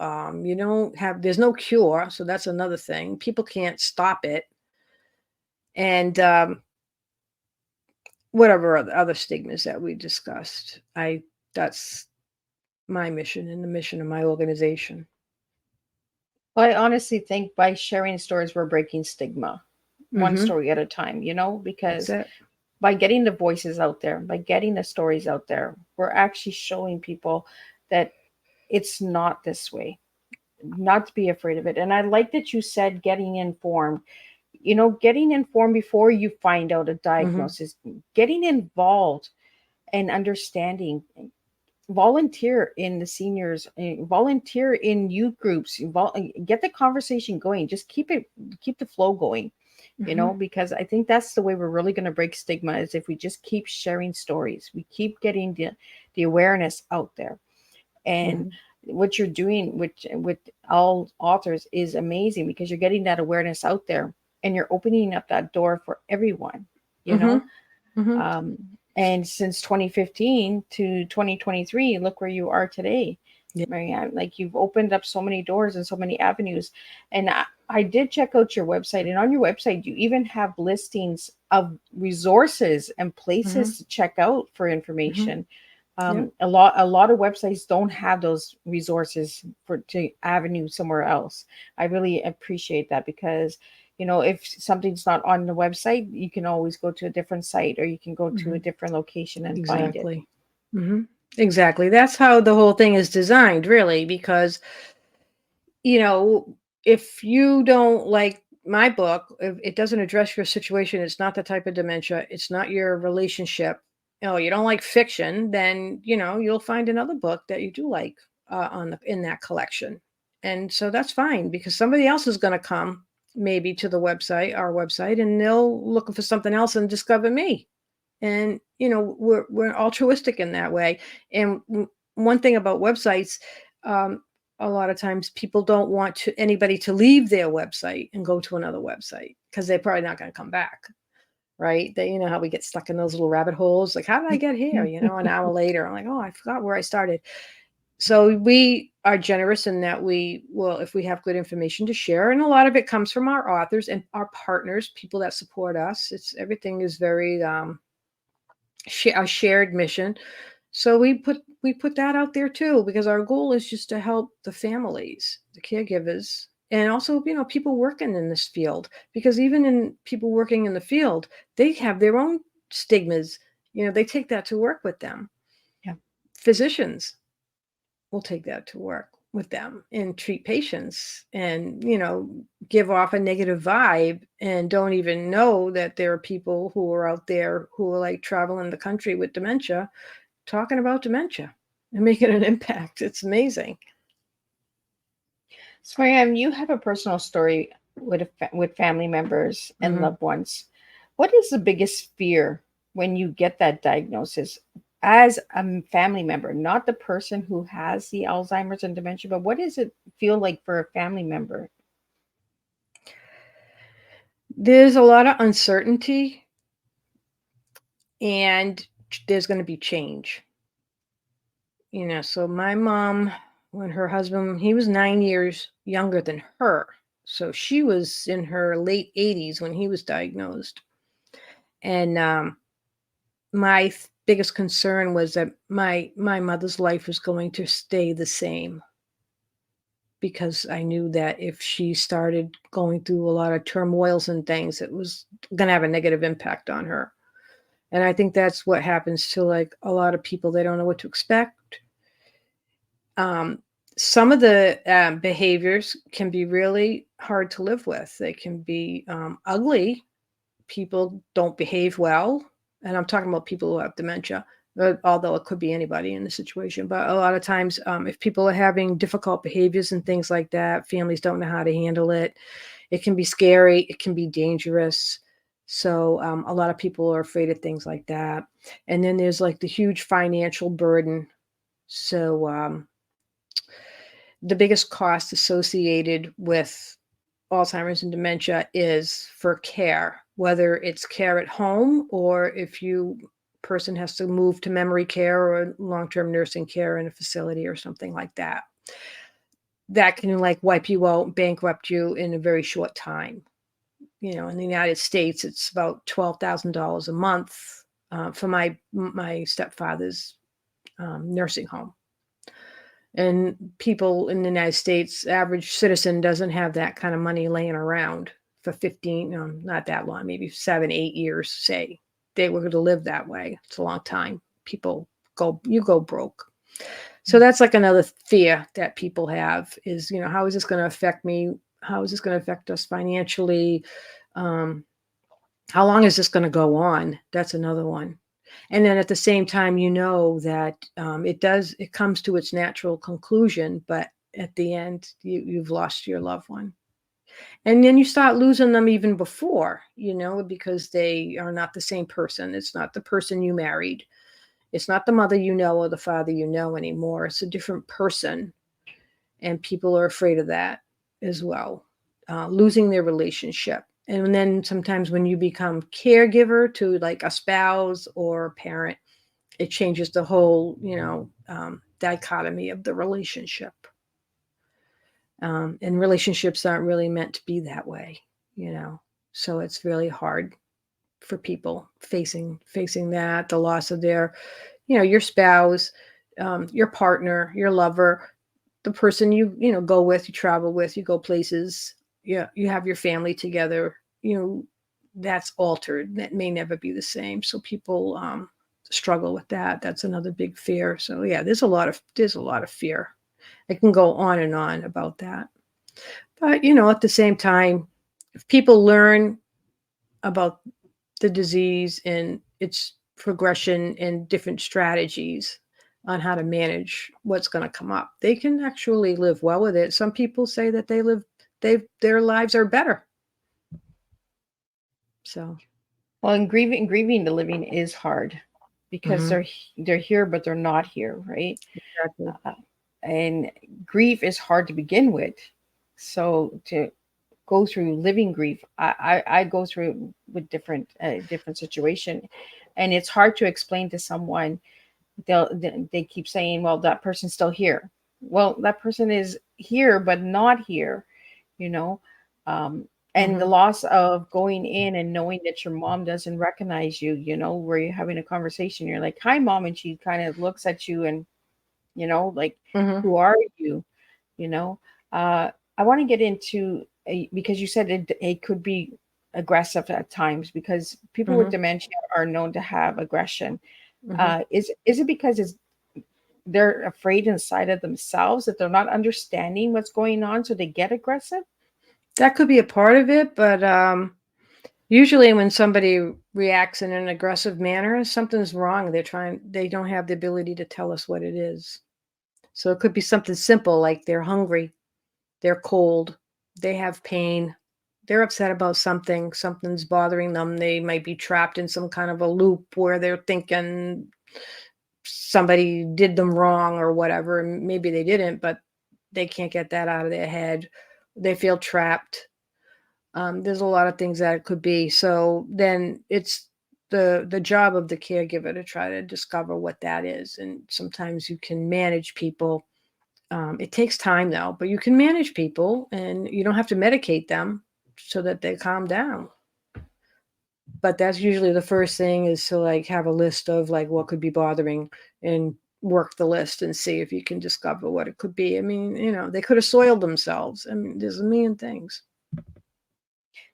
Speaker 3: there's no cure. So that's another thing. People can't stop it. And whatever other stigmas that we discussed. That's my mission and the mission of my organization.
Speaker 2: Well, I honestly think by sharing stories, we're breaking stigma, one story at a time, because by getting the voices out there, by getting the stories out there, we're actually showing people that it's not this way, not to be afraid of it. And I like that you said getting informed, getting informed before you find out a diagnosis, getting involved and understanding. Volunteer in the seniors, volunteer in youth groups, get the conversation going, just keep the flow going, because I think that's the way we're really going to break stigma, is if we just keep sharing stories, we keep getting the awareness out there. And what you're doing with AlzAuthors is amazing, because you're getting that awareness out there and you're opening up that door for everyone, and since 2015 to 2023, look where you are today, Marianne. Like, you've opened up so many doors and so many avenues. And I did check out your website, and on your website, you even have listings of resources and places to check out for information. A lot of websites don't have those resources to avenue somewhere else. I really appreciate that, because if something's not on the website, you can always go to a different site, or you can go to a different location and find it.
Speaker 3: Exactly. That's how the whole thing is designed, really, because, if you don't like my book, if it doesn't address your situation, it's not the type of dementia, it's not your relationship, you don't like fiction, then, you'll find another book that you do like in that collection. And so that's fine, because somebody else is going to come maybe to our website, and they'll looking for something else and discover me. And, we're altruistic in that way. And one thing about websites, um, a lot of times people don't want anybody to leave their website and go to another website, because they're probably not going to come back. Right? That, how we get stuck in those little rabbit holes. Like, how did I get here? An hour later, I'm like, oh, I forgot where I started. So we are generous in that we will, if we have good information to share, and a lot of it comes from our authors and our partners, people that support us. Everything is very a shared mission. So we put that out there too, because our goal is just to help the families, the caregivers, and also, people working in this field, because even in people working in the field, they have their own stigmas. They take that to work with them.
Speaker 2: Yeah.
Speaker 3: Physicians will take that to work with them and treat patients and, give off a negative vibe, and don't even know that there are people who are out there who are like traveling the country with dementia, talking about dementia and making an impact. It's amazing.
Speaker 2: So, Marianne, you have a personal story with family members and loved ones. What is the biggest fear when you get that diagnosis as a family member, not the person who has the Alzheimer's and dementia, but what does it feel like for a family member?
Speaker 3: There's a lot of uncertainty, and there's going to be change. So my mom, when her husband, he was 9 years younger than her. So she was in her late 80s when he was diagnosed. And my biggest concern was that my mother's life was going to stay the same, because I knew that if she started going through a lot of turmoils and things, it was going to have a negative impact on her. And I think that's what happens to like a lot of people. They don't know what to expect. Some of the behaviors can be really hard to live with. They can be ugly. People don't behave well. And I'm talking about people who have dementia, although it could be anybody in the situation. But a lot of times, if people are having difficult behaviors and things like that, families don't know how to handle it. It can be scary. It can be dangerous. So a lot of people are afraid of things like that. And then there's like the huge financial burden. So the biggest cost associated with Alzheimer's and dementia is for care, whether it's care at home, or if person has to move to memory care or long-term nursing care in a facility or something like that. That can like wipe you out, bankrupt you in a very short time. In the United States, it's about $12,000 a month for my stepfather's nursing home. And people in the United States, average citizen doesn't have that kind of money laying around for 15, not that long, maybe 7, 8 years, say. They were going to live that way. It's a long time. You go broke. So that's like another fear that people have is, how is this going to affect me? How is this going to affect us financially? How long is this going to go on? That's another one. And then at the same time, that it comes to its natural conclusion, but at the end, you've lost your loved one. And then you start losing them even before, because they are not the same person. It's not the person you married. It's not the mother or the father anymore. It's a different person. And people are afraid of that as well, losing their relationship. And then sometimes when you become caregiver to like a spouse or a parent, it changes the whole, dichotomy of the relationship. And relationships aren't really meant to be that way, So it's really hard for people facing that, the loss of their, your spouse, your partner, your lover, the person you go with, you travel with, you go places. You have your family together, that's altered. That may never be the same. So people struggle with that. That's another big fear. So yeah, there's a lot of fear. I can go on and on about that. But at the same time, if people learn about the disease and its progression and different strategies on how to manage what's going to come up, they can actually live well with it. Some people say that their lives are better. So,
Speaker 2: Well, and grieving the living is hard because they're here, but they're not here, right?
Speaker 3: exactly.
Speaker 2: And grief is hard to begin with. So to go through living grief, I go through it with different situation, and it's hard to explain to someone. They keep saying, well, that person's still here. Well, that person is here but not here, you know. And the loss of going in and knowing that your mom doesn't recognize you, where you're having a conversation, you're like, hi mom, and she kind of looks at you and like, who are you? you know I want to get into because you said it could be aggressive at times, because people with dementia are known to have aggression. Is it because they're afraid inside of themselves that they're not understanding what's going on, so they get aggressive?
Speaker 3: That could be a part of it, but usually when somebody reacts in an aggressive manner, something's wrong. They don't have the ability to tell us what it is. So it could be something simple, like they're hungry, they're cold, they have pain, they're upset about something's bothering them. They might be trapped in some kind of a loop where they're thinking somebody did them wrong or whatever. And maybe they didn't, but they can't get that out of their head. They feel trapped. There's a lot of things that it could be. So then it's the job of the caregiver to try to discover what that is. And sometimes you can manage people. It takes time though, but you can manage people and you don't have to medicate them so that they calm down. But that's usually the first thing, is to like have a list of like what could be bothering and work the list and see if you can discover what it could be. I mean, they could have soiled themselves. I mean, there's a million things.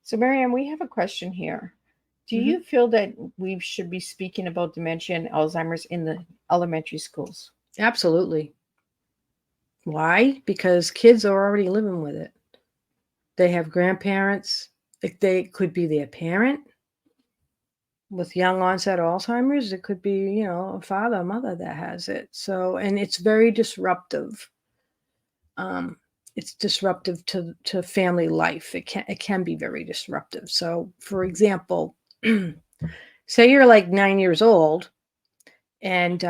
Speaker 2: So, Marianne, we have a question here. Do you feel that we should be speaking about dementia and Alzheimer's in the elementary schools?
Speaker 3: Absolutely. Why? Because kids are already living with it. They have grandparents. They could be their parent with young onset Alzheimer's. It could be, a father, mother that has it. So, and it's very disruptive. It's disruptive to family life. It can be very disruptive. So, for example, say you're like 9 years old and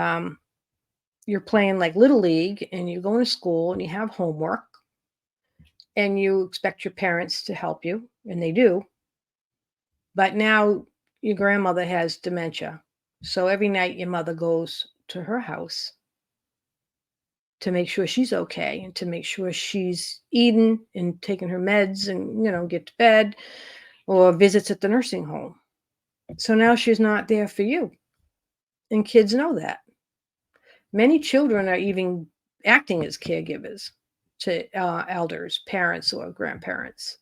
Speaker 3: you're playing like Little League and you're going to school and you have homework and you expect your parents to help you, and they do. But now your grandmother has dementia. So every night your mother goes to her house to make sure she's okay and to make sure she's eating and taking her meds and, get to bed, or visits at the nursing home. So now she's not there for you. And kids know that. Many children are even acting as caregivers to elders, parents, or grandparents.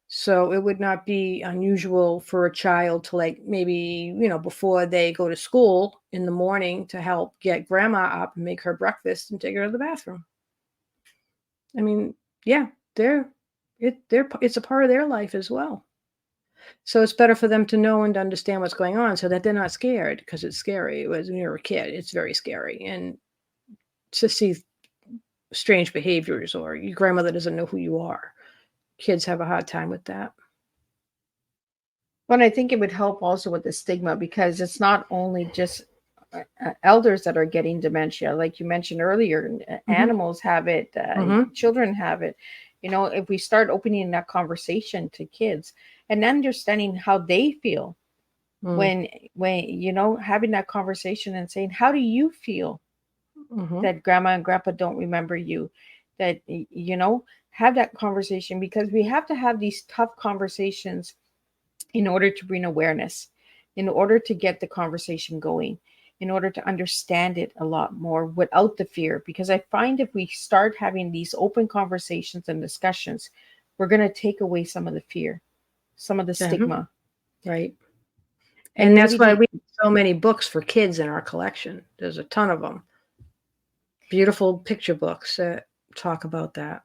Speaker 3: So it would not be unusual for a child to like maybe, before they go to school in the morning, to help get grandma up and make her breakfast and take her to the bathroom. I mean, yeah, it's a part of their life as well. So it's better for them to know and to understand what's going on so that they're not scared, because it's scary. When you're a kid, it's very scary. And to see strange behaviors, or your grandmother doesn't know who you are, kids have a hard time with that.
Speaker 2: But I think it would help also with the stigma, because it's not only just elders that are getting dementia. Like you mentioned earlier, animals have it, children have it. If we start opening that conversation to kids and understanding how they feel when having that conversation and saying, how do you feel that grandma and grandpa don't remember you? That, have that conversation, because we have to have these tough conversations in order to bring awareness, in order to get the conversation going, in order to understand it a lot more without the fear. Because I find if we start having these open conversations and discussions, we're going to take away some of the fear, some of the stigma.
Speaker 3: Right. And that's why we have so many books for kids in our collection. There's a ton of them. Beautiful picture books that talk about that.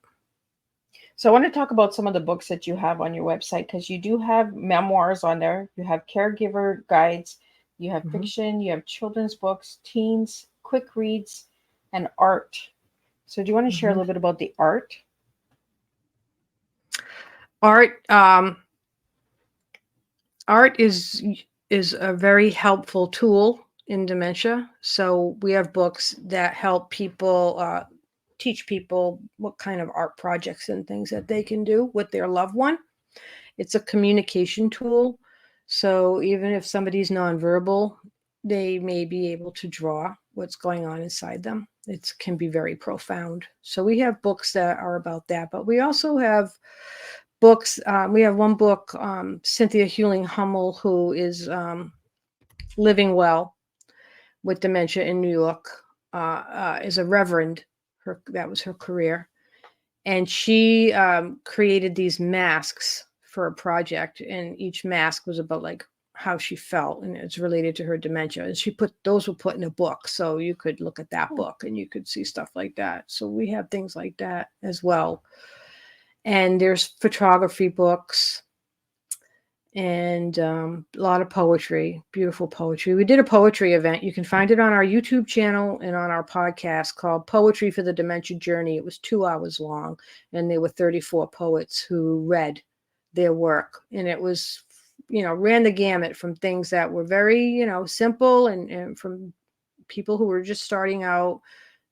Speaker 2: So I want to talk about some of the books that you have on your website, because you do have memoirs on there. You have caregiver guides. You have
Speaker 3: Mhm.
Speaker 2: fiction, you have children's books, teens, quick reads, and art. So do you want to share a
Speaker 3: Mhm.
Speaker 2: little bit about the art?
Speaker 3: Art, art is a very helpful tool in dementia. So we have books that help people teach people what kind of art projects and things that they can do with their loved one. It's a communication tool. So even if somebody's nonverbal, they may be able to draw what's going on inside them. It can be very profound. So we have books that are about that, but we also have books. We have one book, Cynthia Hewling Hummel, who is living well with dementia in New York, is a reverend. That was her career. And she created these masks for a project, and each mask was about like how she felt, and it's related to her dementia. And she put those were put in a book, so you could look at that
Speaker 2: Oh,
Speaker 3: book and you could see stuff like that. So we have things like that as well. And there's photography books and a lot of poetry, beautiful poetry. We did a poetry event. You can find it on our YouTube channel and on our podcast called Poetry for the Dementia Journey. It was 2 hours long, and there were 34 poets who read their work. And it was, ran the gamut from things that were very, simple and from people who were just starting out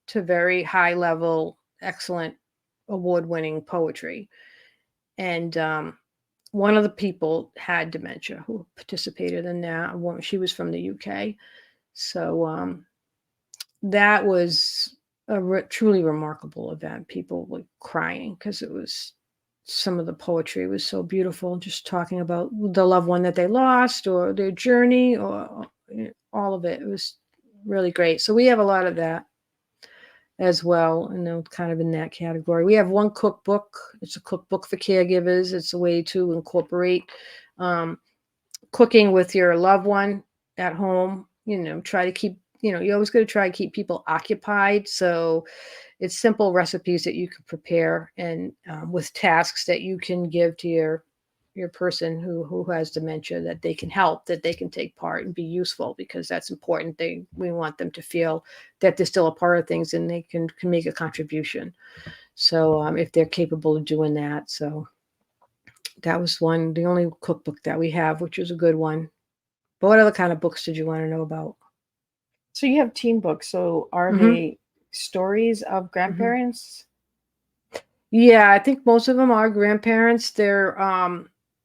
Speaker 3: to very high level, excellent, award winning poetry. And one of the people had dementia who participated in that. She was from the UK. So that was a truly remarkable event. People were crying because it was some of the poetry was so beautiful, just talking about the loved one that they lost or their journey or all of it. It was really great. So we have a lot of that as well, and they're kind of in that category. We have one cookbook. It's a cookbook for caregivers. It's a way to incorporate um, cooking with your loved one at home. Try to keep, you always got to try to keep people occupied. So it's simple recipes that you can prepare and with tasks that you can give to your person who has dementia, that they can help, that they can take part and be useful, because that's important. We want them to feel that they're still a part of things and they can make a contribution. So if they're capable of doing that. So that was the only cookbook that we have, which was a good one. But what other kind of books did you want to know about?
Speaker 2: so you have teen books. So are
Speaker 3: Hmm.
Speaker 2: they stories of
Speaker 3: Hmm.
Speaker 2: grandparents?
Speaker 3: Yeah, I think most of them are grandparents. They're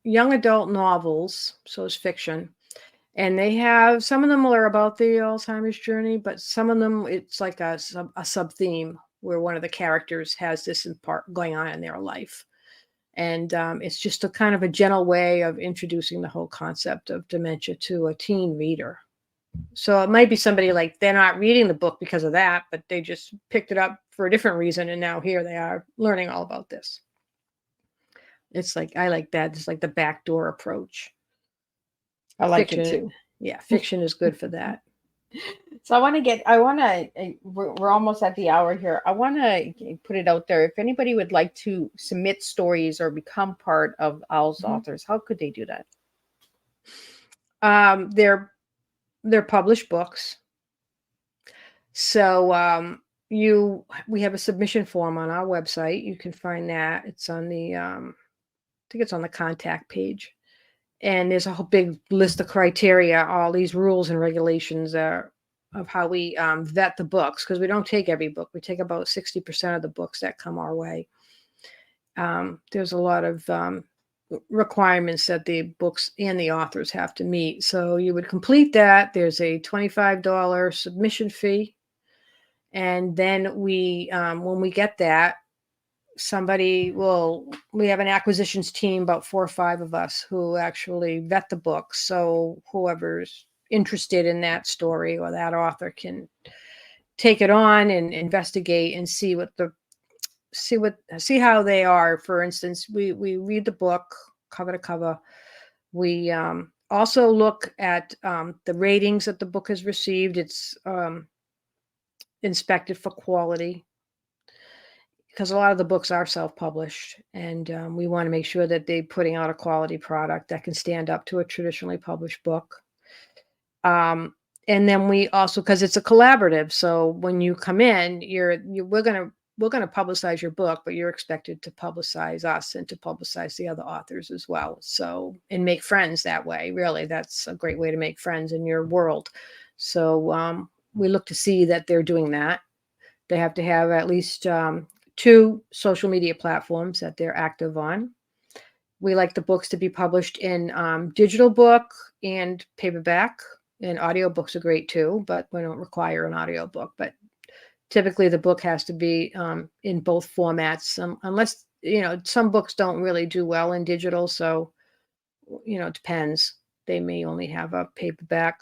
Speaker 3: young adult novels, so it's fiction. And they have some of them are about the Alzheimer's journey, but some of them it's like a sub theme where one of the characters has this in part going on in their life, and it's just a kind of a gentle way of introducing the whole concept of dementia to a teen reader. So it might be somebody like they're not reading the book because of that, but they just picked it up for a different reason, and now here they are learning all about this. It's like I like that. It's like the backdoor approach.
Speaker 2: I like it
Speaker 3: Fiction,
Speaker 2: too.
Speaker 3: yeah, fiction is good for that.
Speaker 2: So we're almost at the hour here. I want to put it out there. If anybody would like to submit stories or become part of Owl's
Speaker 3: Mhm.
Speaker 2: Authors, how could they do that?
Speaker 3: They're published books. So we have a submission form on our website. You can find that. It's on the I think it's on the contact page. And there's a whole big list of criteria, all these rules and regulations of how we vet the books, because we don't take every book. We take about 60% of the books that come our way. There's a lot of requirements that the books and the authors have to meet. So you would complete that. There's a $25 submission fee. And then when we get that, we have an acquisitions team, about 4 or 5 of us, who actually vet the books. So whoever's interested in that story or that author can take it on and investigate and see how they are. For instance, we read the book cover to cover. We also look at the ratings that the book has received. It's inspected for quality, because a lot of the books are self-published, and we want to make sure that they're putting out a quality product that can stand up to a traditionally published book. And then we also, because it's a collaborative, so when you come in, we're gonna publicize your book, but you're expected to publicize us and to publicize the other authors as well. So, and make friends that way. Really, that's a great way to make friends in your world. So we look to see that they're doing that. They have to have at least 2 social media platforms that they're active on. We like the books to be published in digital book and paperback, and audiobooks are great too, but we don't require an audiobook. But typically the book has to be in both formats, unless, some books don't really do well in digital. So, it depends. They may only have a paperback.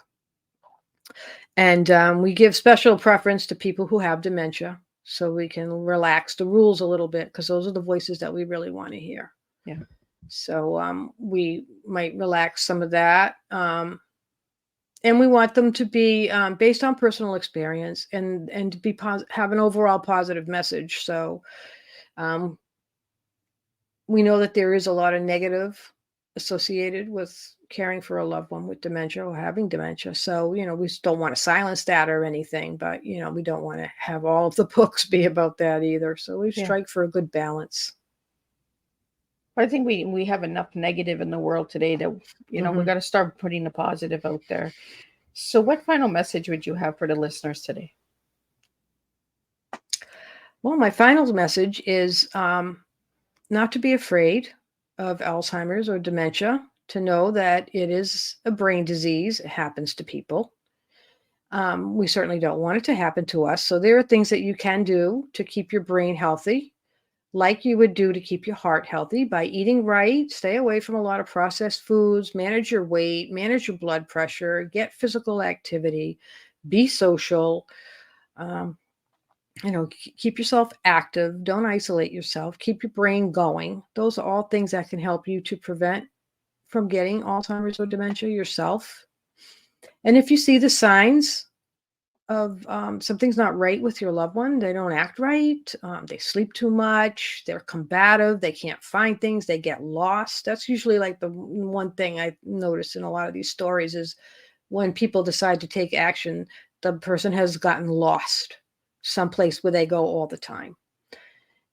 Speaker 3: And we give special preference to people who have dementia, so we can relax the rules a little bit, because those are the voices that we really want to hear.
Speaker 2: Yeah.
Speaker 3: So we might relax some of that. And we want them to be based on personal experience, and to be have an overall positive message. So we know that there is a lot of negative associated with caring for a loved one with dementia or having dementia. So, we just don't want to silence that or anything, but, we don't want to have all of the books be about that either. So we strike for a good balance.
Speaker 2: I think we have enough negative in the world today that, we got to start putting the positive out there. So what final message would you have for the listeners today?
Speaker 3: Well, my final message is not to be afraid of Alzheimer's or dementia, to know that it is a brain disease. It happens to people. We certainly don't want it to happen to us. So there are things that you can do to keep your brain healthy, like you would do to keep your heart healthy, by eating right, stay away from a lot of processed foods, manage your weight, manage your blood pressure, get physical activity, be social, keep yourself active, don't isolate yourself, keep your brain going. Those are all things that can help you to prevent from getting Alzheimer's or dementia yourself. And if you see the signs of something's not right with your loved one, they don't act right, they sleep too much, they're combative, they can't find things, they get lost. That's usually like the one thing I noticed in a lot of these stories, is when people decide to take action, the person has gotten lost someplace where they go all the time.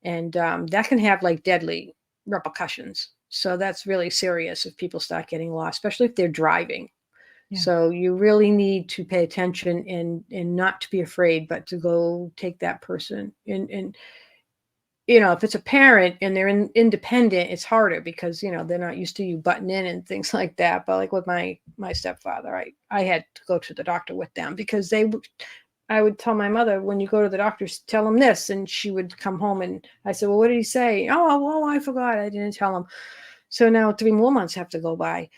Speaker 3: And that can have like deadly repercussions. So that's really serious if people start getting lost, especially if they're driving. Yeah. So you really need to pay attention and not to be afraid, but to go take that person. And if it's a parent and they're independent, it's harder because, they're not used to you butting in and things like that. But like with my stepfather, I had to go to the doctor with them, because I would tell my mother, when you go to the doctor, tell him this. And she would come home and I said, well, what did he say? Oh, well, I forgot. I didn't tell him. So now 3 more months have to go by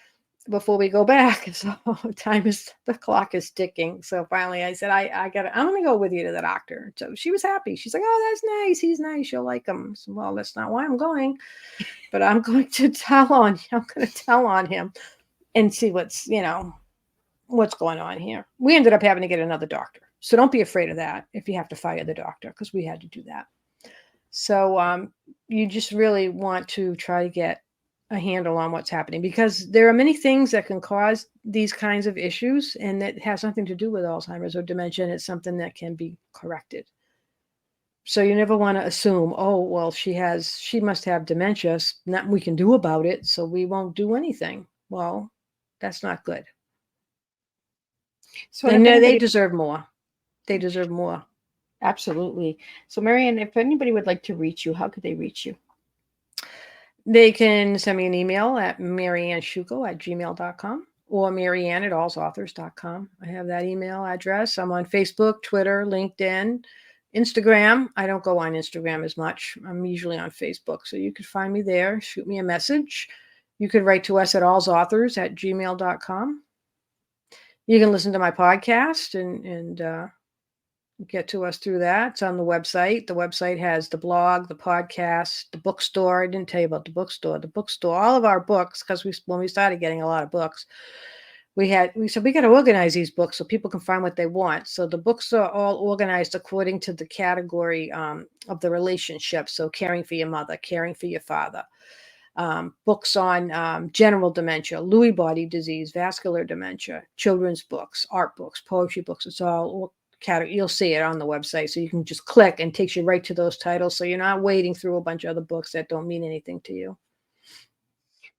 Speaker 3: before we go back. So the clock is ticking. So finally I said, I'm going to go with you to the doctor. So she was happy. She's like, oh, that's nice. He's nice. You'll like him. So, well, that's not why I'm going, but I'm going to tell on him and see what's going on here. We ended up having to get another doctor. So don't be afraid of that if you have to fire the doctor, because we had to do that. So you just really want to try to get a handle on what's happening, because there are many things that can cause these kinds of issues, and that has nothing to do with Alzheimer's or dementia. It's something that can be corrected. So you never want to assume, oh, well, she must have dementia, nothing we can do about it, so we won't do anything. Well, that's not good. So they deserve more. They deserve more.
Speaker 2: Absolutely. So Marianne, if anybody would like to reach you, how could they reach you?
Speaker 3: They can send me an email at mariannesciucco@gmail.com or marianne@alzauthors.com. I have that email address. I'm on Facebook, Twitter, LinkedIn, Instagram. I don't go on Instagram as much. I'm usually on Facebook. So you could find me there. Shoot me a message. You could write to us at AlzAuthors@gmail.com. You can listen to my podcast and get to us through that. It's on the website. The website has the blog, the podcast, the bookstore. I didn't tell you about the bookstore. The bookstore, all of our books, because when we started getting a lot of books, we said we got to organize these books so people can find what they want. So the books are all organized according to the category of the relationship. So caring for your mother, caring for your father, books on general dementia, Lewy body disease, vascular dementia, children's books, art books, poetry books. It's all you'll see it on the website. So you can just click and it takes you right to those titles. So you're not wading through a bunch of other books that don't mean anything to you.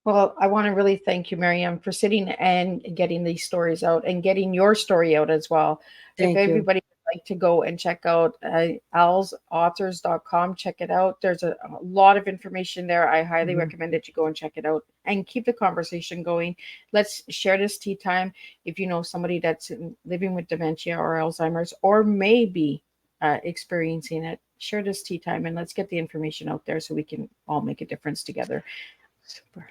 Speaker 2: Well, I want to really thank you, Marianne, for sitting and getting these stories out and getting your story out as well.
Speaker 3: Thank
Speaker 2: If
Speaker 3: you.
Speaker 2: everybody would like to go and check out AlzAuthors.com, check it out. There's a lot of information there. I highly recommend that you go and check it out and keep the conversation going. Let's share this tea time. If you know somebody that's living with dementia or Alzheimer's or maybe experiencing it, share this tea time and let's get the information out there so we can all make a difference together.
Speaker 3: Super.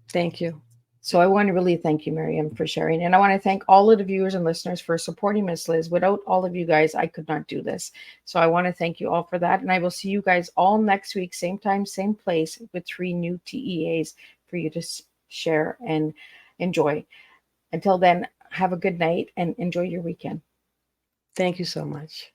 Speaker 3: Thank you.
Speaker 2: So I want to really thank you, Marianne, for sharing. And I want to thank all of the viewers and listeners for supporting Miss Liz. Without all of you guys, I could not do this. So I want to thank you all for that. And I will see you guys all next week, same time, same place, with 3 new TEAs for you to share and enjoy. Until then, have a good night and enjoy your weekend.
Speaker 3: Thank you so much.